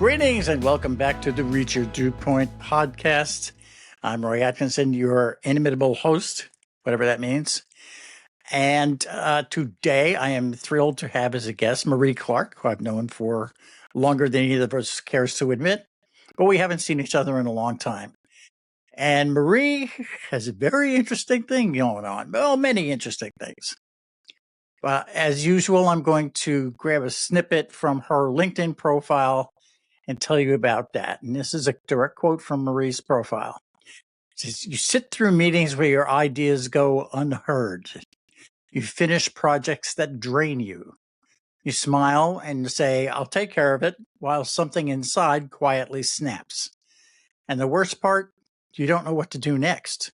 Greetings and welcome back to the Reach Your Dew Point podcast. I'm Roy Atkinson, your inimitable host, whatever that means. And today I am thrilled to have as a guest Marie Clark, who I've known for longer than either of us cares to admit, but we haven't seen each other in a long time. And Marie has a very interesting thing going on. Well, many interesting things. As usual, I'm going to grab a snippet from her LinkedIn profile and tell you about that. And this is a direct quote from Marie's profile. It says, "You sit through meetings where your ideas go unheard. You finish projects that drain you. You smile and say, 'I'll take care of it,' while something inside quietly snaps. And the worst part, you don't know what to do next.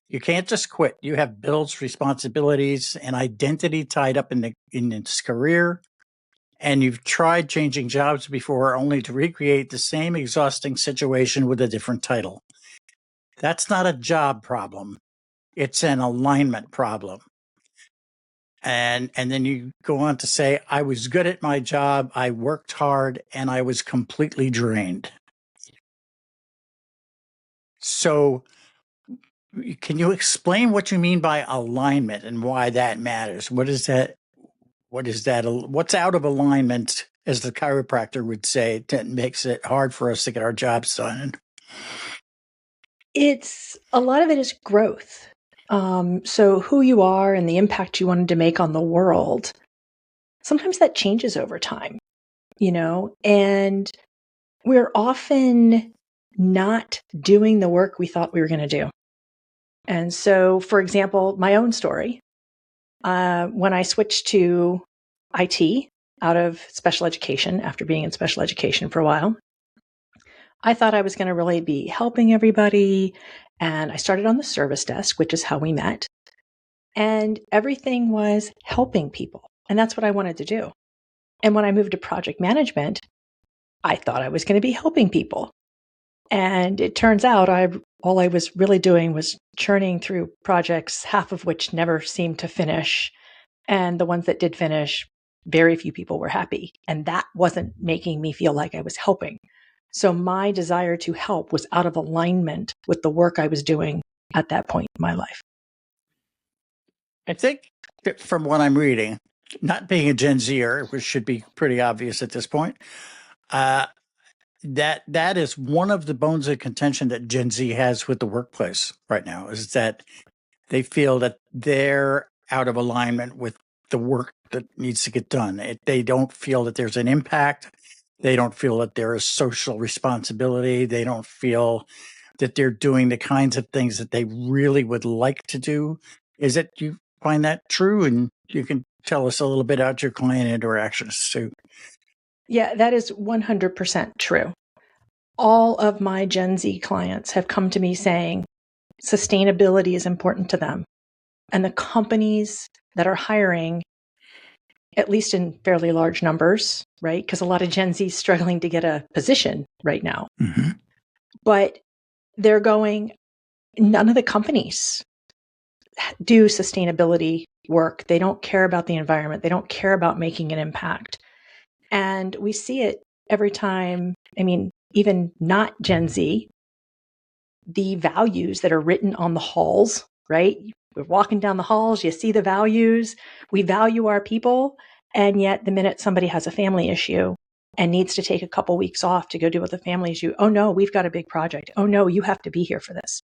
You can't just quit. You have bills, responsibilities, and identity tied up in this career. And you've tried changing jobs before only to recreate the same exhausting situation with a different title. That's not a job problem. It's an alignment problem." And then you go on to say, "I was good at my job. I worked hard and I was completely drained." So can you explain what you mean by alignment and why that matters? What is that? What's out of alignment, as the chiropractor would say, that makes it hard for us to get our jobs done? It's a lot of it is growth. So who you are and the impact you wanted to make on the world, sometimes that changes over time, and we're often not doing the work we thought we were going to do. And so, for example, my own story, when I switched to IT out of special education after being in special education for a while, I thought I was going to really be helping everybody. And I started on the service desk, which is how we met. And everything was helping people. And that's what I wanted to do. And when I moved to project management, I thought I was going to be helping people. And it turns out all I was really doing was churning through projects, half of which never seemed to finish. And the ones that did finish, very few people were happy. And that wasn't making me feel like I was helping. So my desire to help was out of alignment with the work I was doing at that point in my life. I think that from what I'm reading, not being a Gen Zer, which should be pretty obvious at this point, that is one of the bones of contention that Gen Z has with the workplace right now, is that they feel that they're out of alignment with the work that needs to get done. They don't feel that there's an impact. They don't feel that there is social responsibility. They don't feel that they're doing the kinds of things that they really would like to do. Is it, you find that true? And you can tell us a little bit about your client interactions too. Yeah, that is 100% true. All of my Gen Z clients have come to me saying sustainability is important to them. And the companies that are hiring, at least in fairly large numbers, right? Because a lot of Gen Z is struggling to get a position right now. Mm-hmm. But they're going, none of the companies do sustainability work. They don't care about the environment. They don't care about making an impact. And we see it every time. I mean, even not Gen Z, the values that are written on the halls, right? We're walking down the halls, you see the values. We value our people. And yet the minute somebody has a family issue and needs to take a couple weeks off to go deal with the family issue, oh no, we've got a big project. Oh no, you have to be here for this.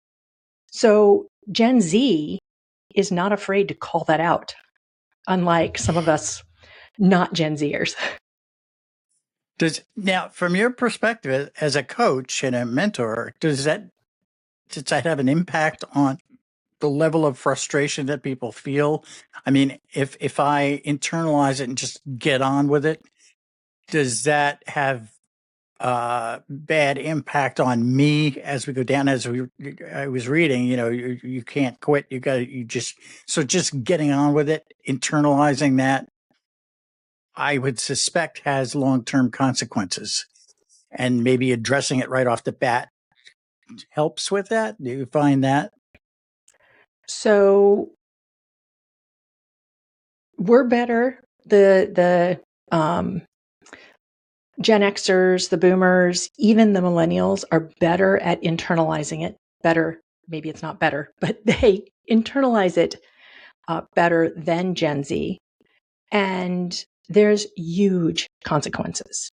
So Gen Z is not afraid to call that out, unlike some of us not Gen Zers. Now, from your perspective as a coach and a mentor, does that have an impact on the level of frustration that people feel? I mean, if I internalize it and just get on with it, does that have bad impact on me as we go down? I was reading, you can't quit. Just getting on with it, internalizing that, I would suspect has long-term consequences, and maybe addressing it right off the bat helps with that. Do you find that? So we're better. The Gen Xers, the boomers, even the millennials are better at internalizing it. Better, maybe it's not better, but they internalize it better than Gen Z. And there's huge consequences.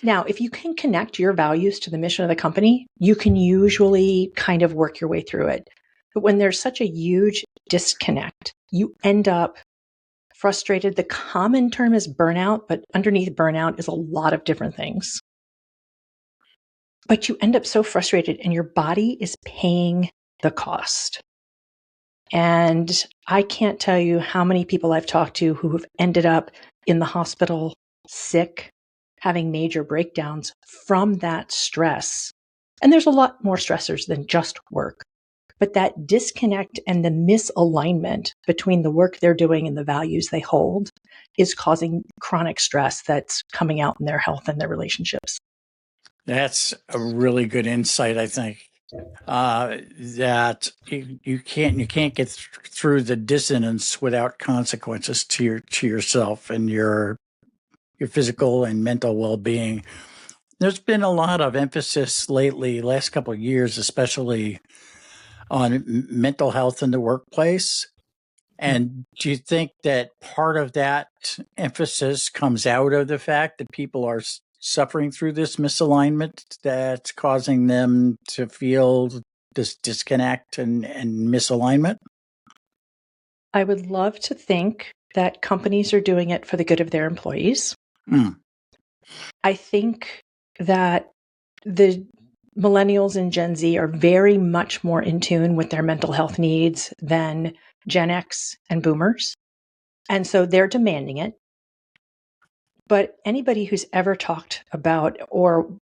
Now, if you can connect your values to the mission of the company, you can usually kind of work your way through it. But when there's such a huge disconnect, you end up frustrated. The common term is burnout, but underneath burnout is a lot of different things. But you end up so frustrated and your body is paying the cost. And I can't tell you how many people I've talked to who have ended up in the hospital sick, having major breakdowns from that stress. And there's a lot more stressors than just work. But that disconnect and the misalignment between the work they're doing and the values they hold is causing chronic stress that's coming out in their health and their relationships. That's a really good insight, I think. That you can't get through the dissonance without consequences to yourself and your physical and mental well-being. There's been a lot of emphasis lately, last couple of years, especially on mental health in the workplace. And do you think that part of that emphasis comes out of the fact that people are suffering through this misalignment that's causing them to feel this disconnect and misalignment? I would love to think that companies are doing it for the good of their employees. Mm. I think that the millennials and Gen Z are very much more in tune with their mental health needs than Gen X and boomers. And so they're demanding it. But anybody who's ever talked about or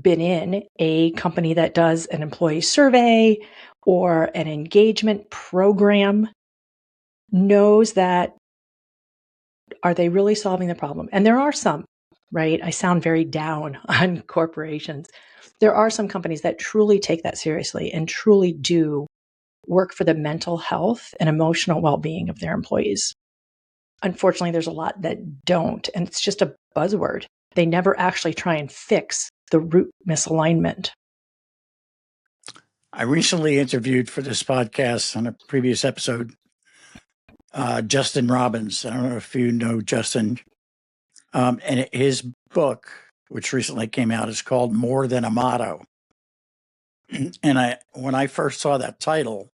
been in a company that does an employee survey or an engagement program knows that, are they really solving the problem? And there are some, right? I sound very down on corporations. There are some companies that truly take that seriously and truly do work for the mental health and emotional well-being of their employees. Unfortunately, there's a lot that don't, and it's just a buzzword. They never actually try and fix the root misalignment. I recently interviewed for this podcast on a previous episode Justin Robbins. I don't know if you know Justin. And his book, which recently came out, is called More Than a Motto. And when I first saw that title,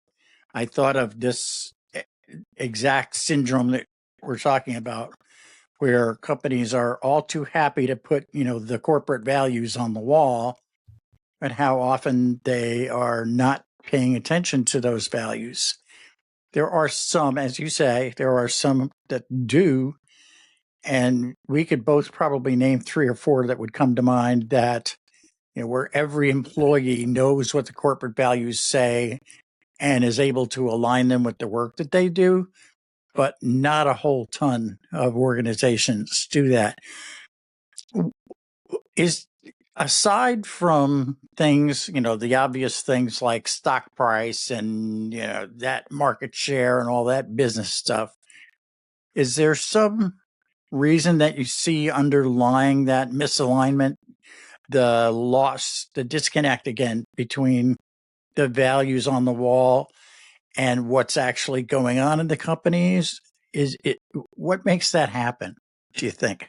I thought of this exact syndrome that we're talking about, where companies are all too happy to put, the corporate values on the wall, and how often they are not paying attention to those values. There are some, as you say, there are some that do, and we could both probably name 3 or 4 that would come to mind that, where every employee knows what the corporate values say and is able to align them with the work that they do, but not a whole ton of organizations do that. Is aside from things, the obvious things like stock price and, that market share and all that business stuff, is there some reason that you see underlying that misalignment, the loss, the disconnect again between the values on the wall and what's actually going on in the companies? Is it what makes that happen, do you think?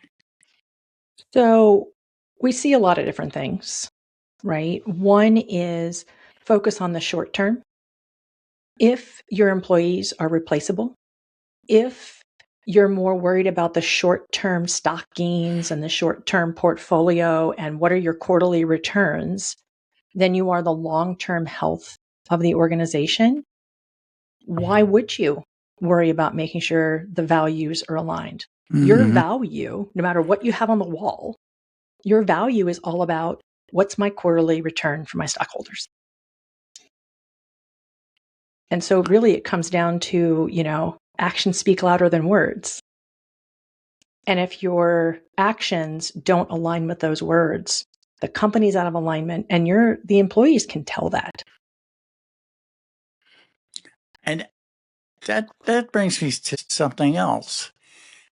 So we see a lot of different things, right? One is focus on the short term. If your employees are replaceable, if you're more worried about the short term stock gains and the short term portfolio and what are your quarterly returns than you are the long term health of the organization, why would you worry about making sure the values are aligned? Your value, no matter what you have on the wall, your value is all about what's my quarterly return for my stockholders. And so really it comes down to, actions speak louder than words. And if your actions don't align with those words, the company's out of alignment and the employees can tell that. And that brings me to something else.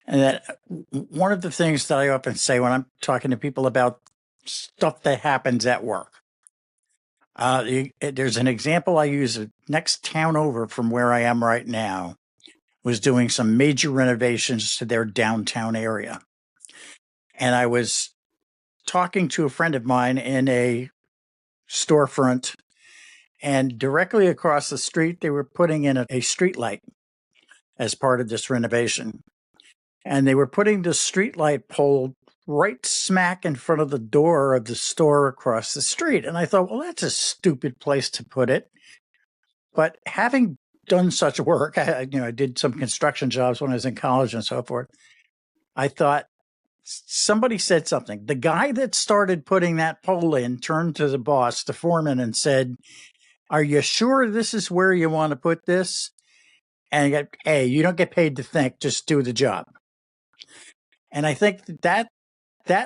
And that one of the things that I often say when I'm talking to people about stuff that happens at work, there's an example I use. Next town over from where I am right now was doing some major renovations to their downtown area. And I was talking to a friend of mine in a storefront, and directly across the street, they were putting in a street light as part of this renovation. And they were putting the street light pole right smack in front of the door of the store across the street. And I thought, well, that's a stupid place to put it. But having done such work, I did some construction jobs when I was in college and so forth. I thought, somebody said something. The guy that started putting that pole in turned to the boss, the foreman, and said, "Are you sure this is where you want to put this?" And hey, you don't get paid to think, just do the job. And I think that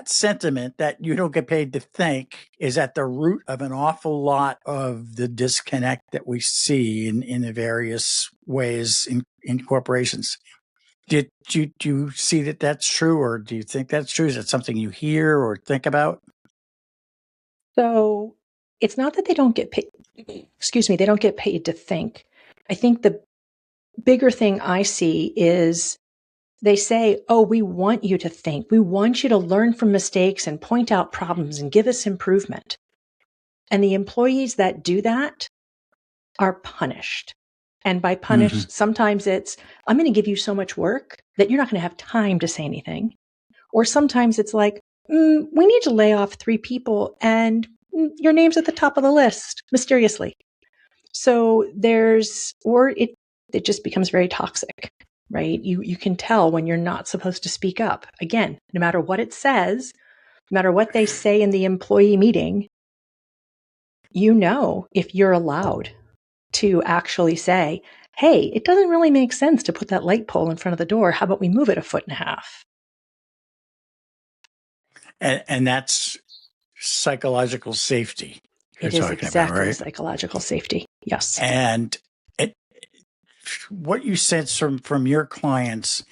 sentiment, that you don't get paid to think, is at the root of an awful lot of the disconnect that we see in the various ways in corporations. Do you see that that's true, or do you think that's true? Is it something you hear or think about? So it's not that they don't get paid, excuse me, they don't get paid to think. I think the bigger thing I see is they say, oh, we want you to think. We want you to learn from mistakes and point out problems and give us improvement. And the employees that do that are punished. And by punished, sometimes it's, I'm going to give you so much work that you're not going to have time to say anything. Or sometimes it's like, we need to lay off 3 people and your name's at the top of the list mysteriously. So it just becomes very toxic, right? You can tell when you're not supposed to speak up. Again, no matter what it says, no matter what they say in the employee meeting, if you're allowed to actually say, hey, it doesn't really make sense to put that light pole in front of the door. How about we move it 1.5 feet? And that's psychological safety you're It is talking about, exactly right? psychological safety. Yes. And what you sense from your clients,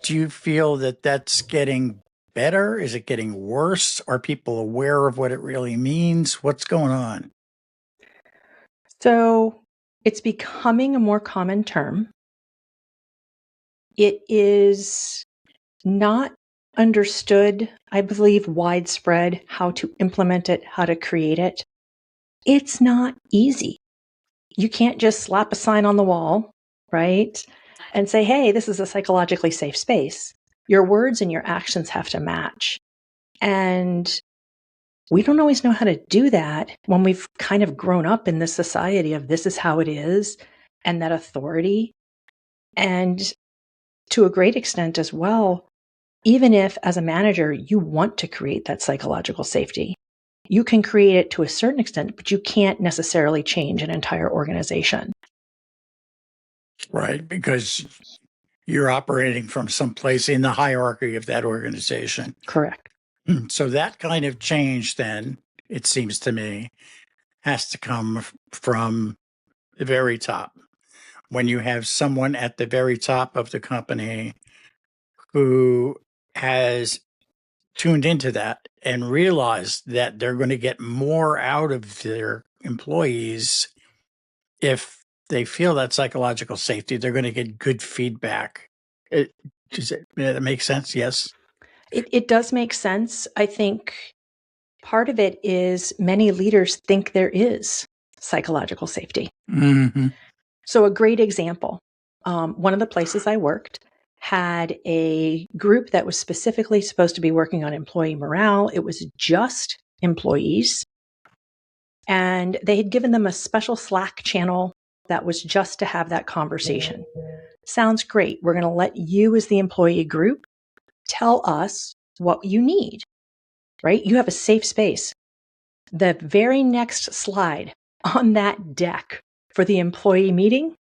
do you feel that that's getting better? Is it getting worse? Are people aware of what it really means? What's going on? So it's becoming a more common term. It is not understood, I believe, widespread how to implement it, how to create it. It's not easy. You can't just slap a sign on the wall, right? And say, hey, this is a psychologically safe space. Your words and your actions have to match. And we don't always know how to do that when we've kind of grown up in this society of this is how it is, and that authority. And to a great extent as well, even if as a manager, you want to create that psychological safety, you can create it to a certain extent, but you can't necessarily change an entire organization. Right, because you're operating from someplace in the hierarchy of that organization. Correct. So that kind of change, then, it seems to me, has to come from the very top. When you have someone at the very top of the company who has tuned into that and realized that they're going to get more out of their employees if they feel that psychological safety, they're going to get good feedback. Does that make sense? Yes. It does make sense. I think part of it is many leaders think there is psychological safety. Mm-hmm. So, a great example, one of the places I worked had a group that was specifically supposed to be working on employee morale. It was just employees. And they had given them a special Slack channel that was just to have that conversation. Sounds great. We're going to let you, as the employee group, tell us what you need, right? You have a safe space. The very next slide on that deck for the employee meeting,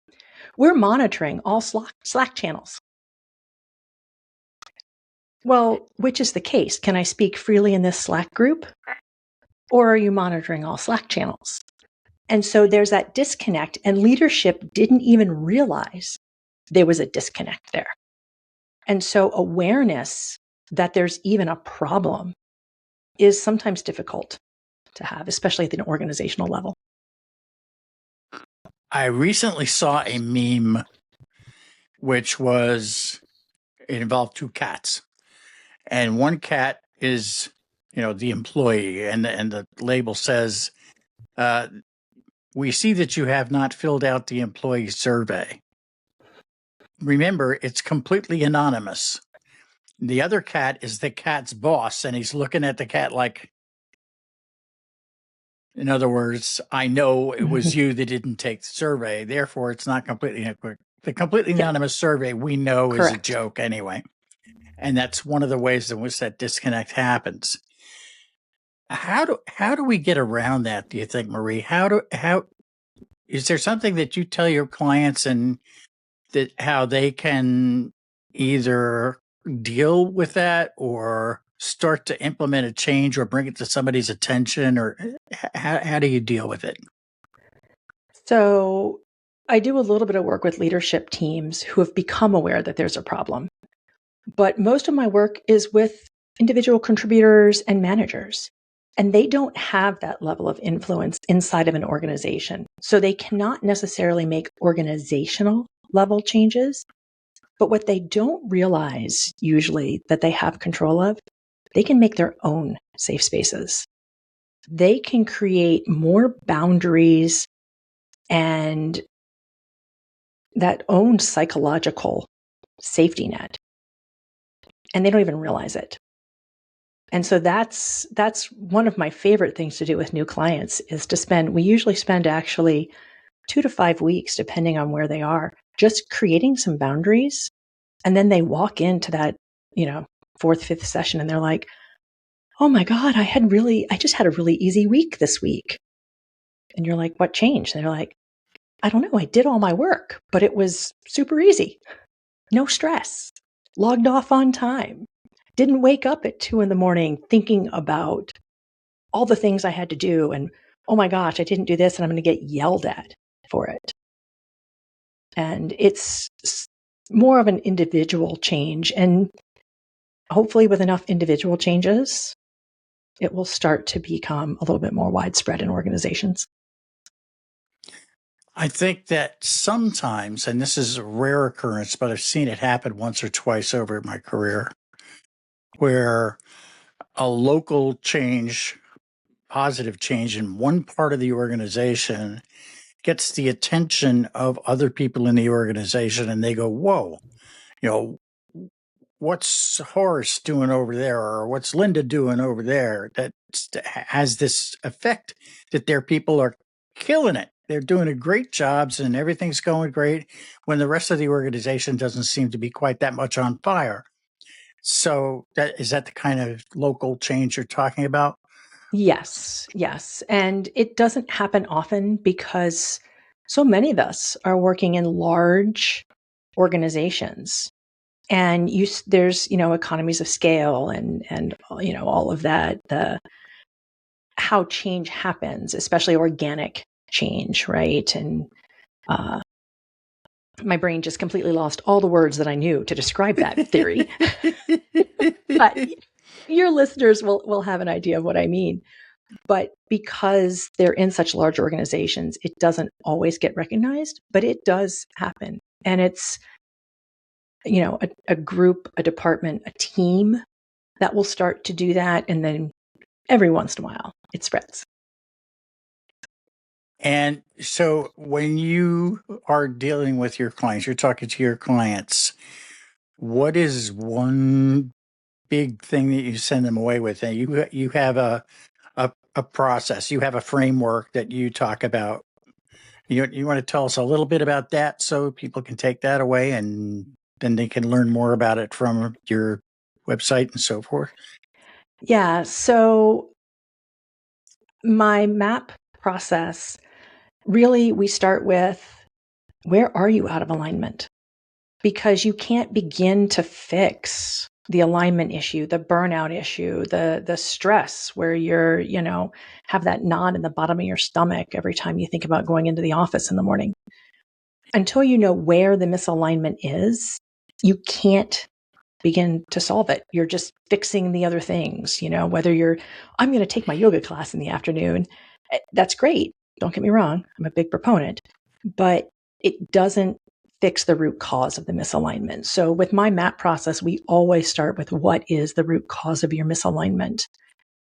we're monitoring all Slack channels. Well, which is the case? Can I speak freely in this Slack group? Or are you monitoring all Slack channels? And so there's that disconnect, and leadership didn't even realize there was a disconnect there. And so awareness that there's even a problem is sometimes difficult to have, especially at an organizational level. I recently saw a meme which was, it involved two cats. And one cat is, the employee, and the label says, we see that you have not filled out the employee survey. Remember, it's completely anonymous. The other cat is the cat's boss, and he's looking at the cat like, in other words, I know it was you that didn't take the survey. Therefore, it's not completely the completely Yeah. anonymous survey we know is a Correct. joke anyway. And that's one of the ways in which that disconnect happens. How do we get around that, do you think, Marie? How is there something that you tell your clients and that how they can either deal with that or start to implement a change or bring it to somebody's attention, or how do you deal with it? So I do a little bit of work with leadership teams who have become aware that there's a problem. But most of my work is with individual contributors and managers. And they don't have that level of influence inside of an organization. So they cannot necessarily make organizational level changes. But what they don't realize usually that they have control of, they can make their own safe spaces. They can create more boundaries and that own psychological safety net. And they don't even realize it. And so that's one of my favorite things to do with new clients is we usually spend actually 2 to 5 weeks, depending on where they are, just creating some boundaries. And then they walk into that, fourth, fifth session and they're like, oh my God, I just had a really easy week this week. And you're like, what changed? And they're like, I don't know. I did all my work, but it was super easy. No stress. Logged off on time. Didn't wake up at 2 a.m. thinking about all the things I had to do. And oh my gosh, I didn't do this and I'm going to get yelled at for it. And it's more of an individual change. And hopefully with enough individual changes, it will start to become a little bit more widespread in organizations. I think that sometimes, and this is a rare occurrence, but I've seen it happen once or twice over my career, where a local change, positive change in one part of the organization gets the attention of other people in the organization, and they go, whoa, you know, what's Horace doing over there, or what's Linda doing over there, that has this effect that their people are killing it. They're doing a great jobs and everything's going great when the rest of the organization doesn't seem to be quite that much on fire. So is that the kind of local change you're talking about? Yes, yes. And it doesn't happen often because so many of us are working in large organizations. And there's, economies of scale and all of that, how change happens, especially organic change, right? And my brain just completely lost all the words that I knew to describe that theory. But your listeners will have an idea of what I mean. But because they're in such large organizations, it doesn't always get recognized, but it does happen. And it's, a group, a department, a team that will start to do that. And then every once in a while, it spreads. And so when you are dealing with your clients, you're talking to your clients, what is one big thing that you send them away with? And you have a process, you have a framework that you talk about. You want to tell us a little bit about that so people can take that away and then they can learn more about it from your website and so forth? Yeah. So my MAP process, really, we start with, where are you out of alignment? Because you can't begin to fix the alignment issue, the burnout issue, the stress where you're, have that knot in the bottom of your stomach every time you think about going into the office in the morning. Until you know where the misalignment is, you can't begin to solve it. You're just fixing the other things, whether I'm going to take my yoga class in the afternoon. That's great. Don't get me wrong. I'm a big proponent, but it doesn't fix the root cause of the misalignment. So with my MAP process, we always start with what is the root cause of your misalignment.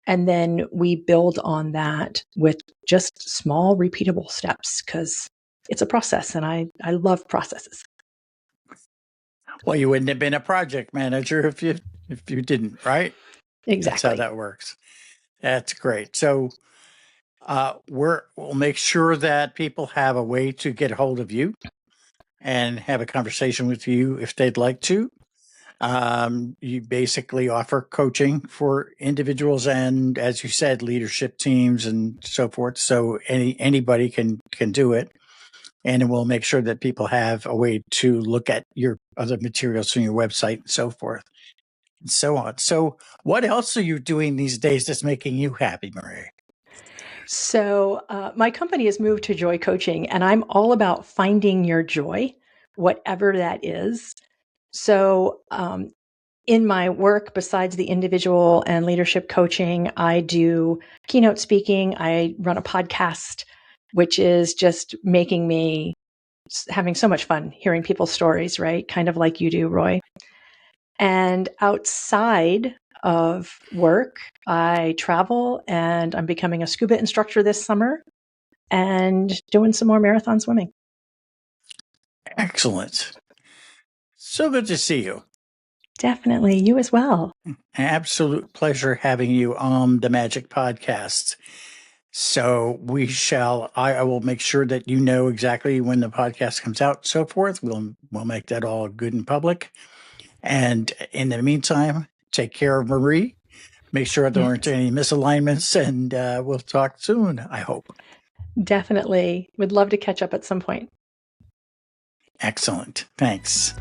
And then we build on that with just small, repeatable steps because it's a process and I love processes. Well, you wouldn't have been a project manager if you didn't, right? That's how Exactly. that works. That's great. So we'll make sure that people have a way to get a hold of you and have a conversation with you if they'd like to. You basically offer coaching for individuals and, as you said, leadership teams and so forth. So anybody can do it, and we'll make sure that people have a way to look at your other materials from your website and so forth and so on. So, what else are you doing these days that's making you happy, Marie? So my company has moved to joy coaching, and I'm all about finding your joy, whatever that is. So in my work, besides the individual and leadership coaching, I do keynote speaking. I run a podcast, which is just making me having so much fun hearing people's stories, right? Kind of like you do, Roy. And outside of work, I travel and I'm becoming a scuba instructor this summer and doing some more marathon swimming. Excellent. So good to see you. Definitely. You as well. Absolute pleasure having you on the Magic Podcast. So I will make sure that you know exactly when the podcast comes out and so forth. We'll make that all good and public. And in the meantime, take care of Marie. Make sure there aren't any misalignments, and we'll talk soon, I hope. Definitely. Would love to catch up at some point. Excellent. Thanks.